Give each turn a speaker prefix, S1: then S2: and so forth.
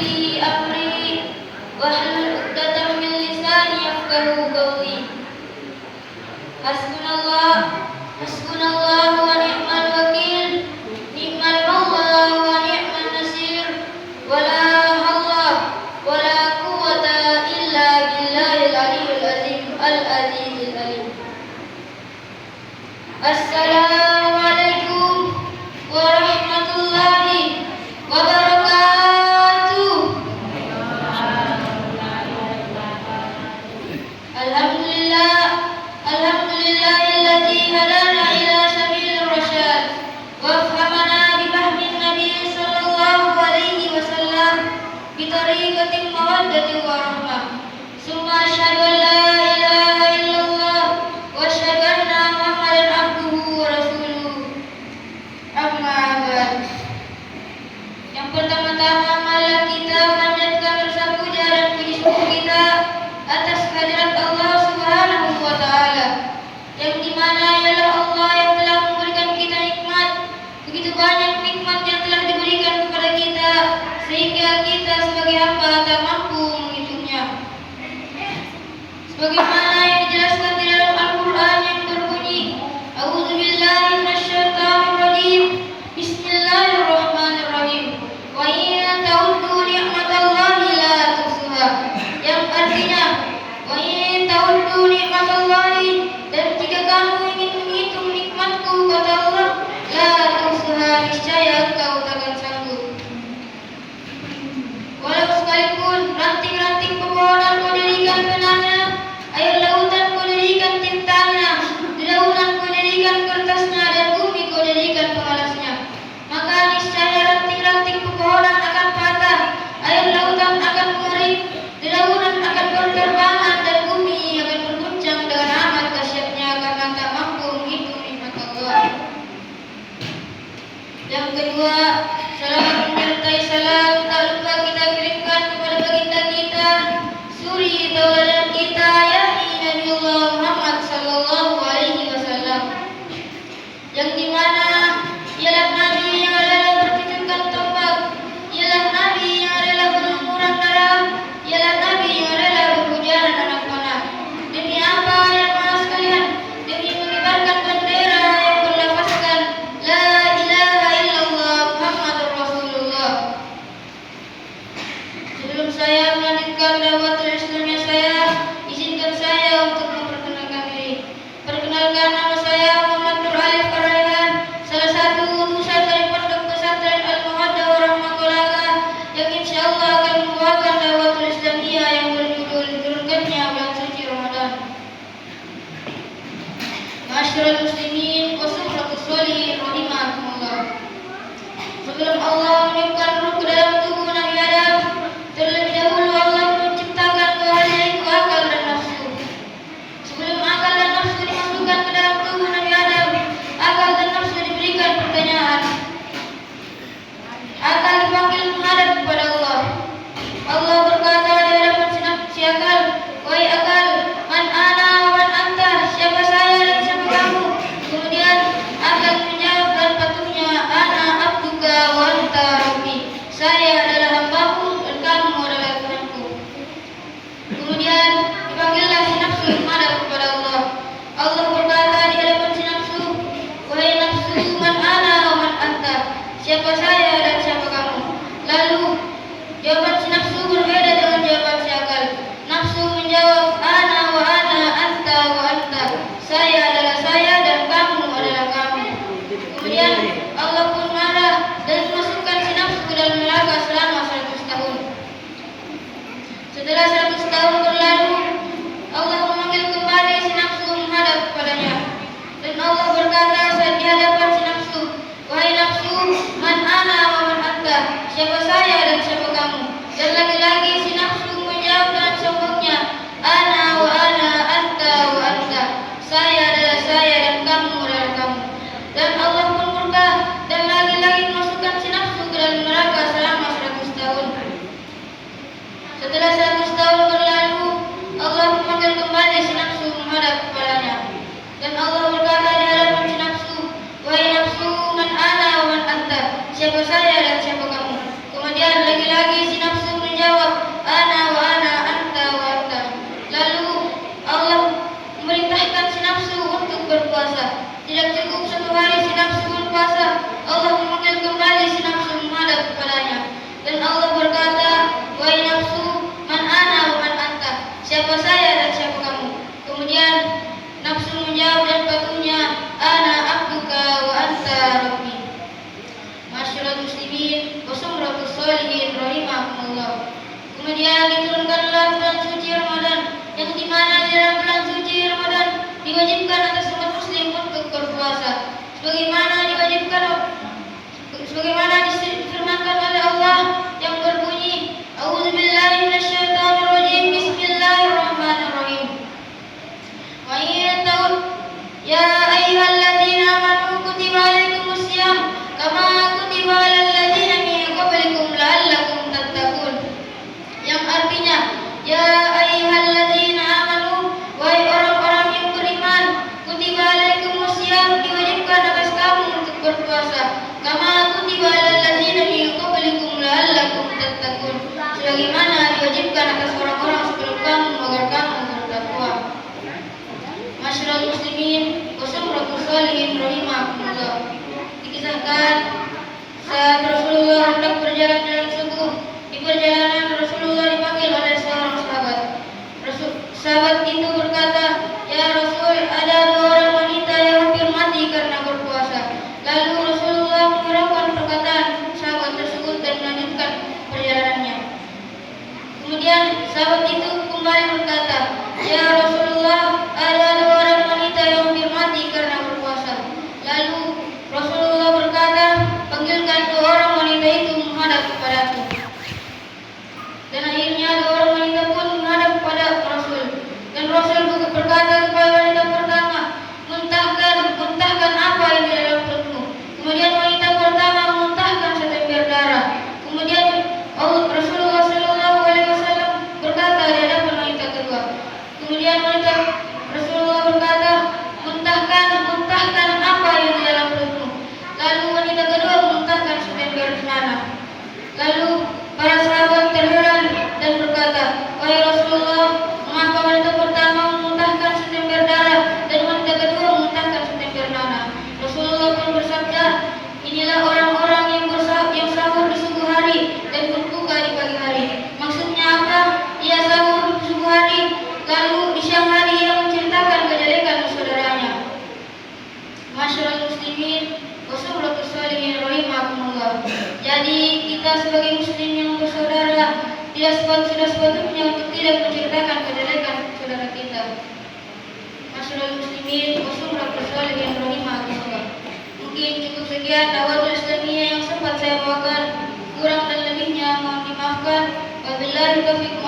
S1: لي أمري واحلل عقدة من لساني يفقهوا قولي. حسبنا الله ونعم الوكيل، نعم المولى ونعم النصير، ولا حول ولا قوة إلا بالله العلي العظيم العزيز العليم. السلام عليكم ورحمة الله وبركاته. الحمد لله الذي هدانا إلى سبيل الرشاد وأفهمنا بفهم النبي صلى الله عليه وسلم بطريقة المودة والرحمة. ثم أشهد أن لا إله إلا الله وأشهد أن محمدا عبده ورسوله. Amma ba'd. Yang pertama-tama marilah kita panjatkan rasa puja dan puji syukur kita atas kehadirat Allah Subhanahu wa taala, yang dimana ialah Allah yang telah memberikan kita nikmat, begitu banyak nikmat yang telah diberikan kepada kita sehingga kita sebagai hamba tak mampu menghitungnya. Sebagaimana yang dijelaskan di dalam Al-Qur'an yang berbunyi, A'udzubillahi minasyaitonir rajim. Bismillahirrahmanirrahim. Wa in ta'uddu ni'matallahi la tuhsuha. Yang artinya, wa in ta'uddu ni'matallahi, dan jika kamu ingin menghitung nikmatku, kata Allah, la tuhsuha, niscaya engkau takkan sanggup. Walau sekalipun ranting-ranting pepohonan kau jadikan benangnya, air lautan kau jadikan tintanya, dedaunan kau jadikan kertasnya, dan bumi kau jadikan pengalasnya, maka niscaya ranting-ranting pepohonan akan patah, air lautan akan mengering, dedaunan akan berterbangan, dan bumi akan berguncang dengan amat dahsyatnya karena tak mampu menghitung nikmat Allah. Yang kedua, salawat menyertai salam tak lupa kita kirimkan kepada baginda kita, suri tauladan kita, yakni Nabiullah Muhammad sallallahu alaihi wasallam, yang dimana ialah Nabi yang rela bercucurkan tombak, ialah Nabi yang rela berlumuran darah, ialah Nabi yang rela berhujanan anak panah. Demi apa ya maaf sekalian? Demi mengibarkan bendera yang berlafazkan La ilaha illallah Muhammadur Rasulullah. Sebelum saya melanjutkan dakwah Islamnya saya, izinkan saya untuk memperkenalkan diri. Perkenalkan, nama saya Muhammad Nur Alif Ar-Rayhan, salah satu utusan dari Pondok Pesantren Al-Mawaddah Warahmah Kolaka, yang insyaallah akan membawakan dakwah Islamiyah yang berjudul Diturunkannya Bulan Suci Ramadan. Ma'asyiral muslimin wa sumratus sholihin rahimakumullah. Sebelum Allah meniupkan ruh ke dalam tubuh Nabi Adam, terlebih dahulu Allah menciptakan dua hal, yaitu akal dan nafsu. Sebelum akal dan nafsu dimasukkan ke dalam tubuh Nabi Adam, akal dan nafsu diberikan pertanyaan. Akal dipanggil menghadap kepada Allah. Allah berkata di hadapan si akal, wahai akal, man ana wa man anta, siapa saya dan siapa kamu? Kemudian akal menjawab dan patuhnya, ana abduka wa anta rabbi, saya adalah hambamu dan kamu adalah Tuhanku. Kemudian dipanggillah si nafsu menghadap kepada Allah. Allah berkata di hadapan si nafsu, wahai nafsu, man ana wa man anta, siapa saya dan siapa kamu? Lalu jawaban si nafsu berbeda dengan jawaban si akal. Nafsu menjawab, ana wa ana, anta wa anta, saya adalah saya dan kamu adalah kamu. Kemudian Allah pun marah dan memasukkan si nafsu ke dalam neraka selama 100 tahun. Setelah 100 tahun berlalu, Allah memanggil kembali si nafsu menghadap kepadanya. Dan Allah berkata saat di hadapan si nafsu, wahai nafsu, man ana wa man anta, siapa saya dan siapa kamu? Dan lagi-lagi si nafsu menjawab dengan sombongnya, ana wa ana, anta wa anta, saya adalah saya dan kamu adalah kamu. Dan Allah pun murka dan lagi-lagi memasukkan si nafsu ke dalam neraka selama 100 tahun. Setelah 100 tahun berlalu, Allah memanggil kembali si nafsu menghadap kepadanya. Dan Allah berkata di hadapan si nafsu, wahai nafsu, man ana wa man anta, siapa saya dan siapa kamu? Kemudian lagi-lagi si nafsu Kemudian diturunkanlah bulan suci Ramadan, yang dimana di dalam bulan suci Ramadan diwajibkan atas umat muslim untuk berpuasa, sebagaimana difirmankan oleh Allah yang berbunyi, A'udzubillahi minasyaitonirrajim, Bismillahirrahmanirrahim. Wa in ta'ud ya ayyuhalladzina amanu kutiba alaikumusiyam kama kutiba alal ladzina min qablikum la'allakum tattaqun. Yang artinya, ya ayyuhalladzina amanu, wahai orang-orang yang beriman, kutiba alaikumusiyam, diwajibkan atas kamu untuk berpuasa, kama kutiba alal ladzina min qablikum la'allakum tattaqun, sebagaimana diwajibkan atas orang-orang sebelum kamu agar kamu bertakwa. Masyarul muslimin wa sumratus sholihin rahimakumullah. Dikisahkan saat Rasulullah hendak berjalan dalam subuh, di perjalanan Rasulullah dipanggil oleh seorang sahabat. Sahabat itu berkata, "Ya Rasul, ada dua orang wanita yang hampir mati karena berpuasa." Lalu Rasulullah menghiraukan perkataan sahabat tersebut dan melanjutkan perjalanannya. Kemudian sahabat itu kembali berkata, "Ya Rasulullah, ada dua orang wanita yang hampir mati karena berpuasa." Lalu Rasulullah berkata, "Panggilkan dua orang wanita itu menghadap kepadaku." Dan akhirnya dua orang wanita pun menghadap kepada Rasul. Dan Rasul berkata kepada wanita pertama, muntahkan apa yang di dalam perutmu." Kemudian wanita pertama memuntahkan setemper darah. Kemudian Rasulullah SAW berkata di hadapan wanita kedua. Kemudian Rasulullah berkata, muntahkan apa yang di dalam perutmu. Lalu wanita kedua memuntahkan setemper nanah. Lalu para sahabat terheran dan berkata, "Wahai Rasulullah, mengapa wanita pertama memuntahkan setemper darah dan wanita kedua memuntahkan setemper nanah?" Rasulullah pun bersabda, "Inilah orang-orang yang sahur di subuh hari dan berbuka di pagi hari." Maksudnya apa? Ia sahur di subuh hari, lalu di siang hari ia menceritakan kejelekan saudaranya. Masyarul muslimin wa sumratus sholihin rahimakumullah. Jadi kita sebagai muslim yang bersaudara sudah sepatutnya untuk tidak menceritakan kejelekan saudara kita. Masyarul muslimin wa sumratus sholihin rahimakumullah. Mungkin cukup sekian dakwah Islamiyah yang sempat saya bawakan. Kurang dan lebihnya mohon dimaafkan. Wabillahi taufiq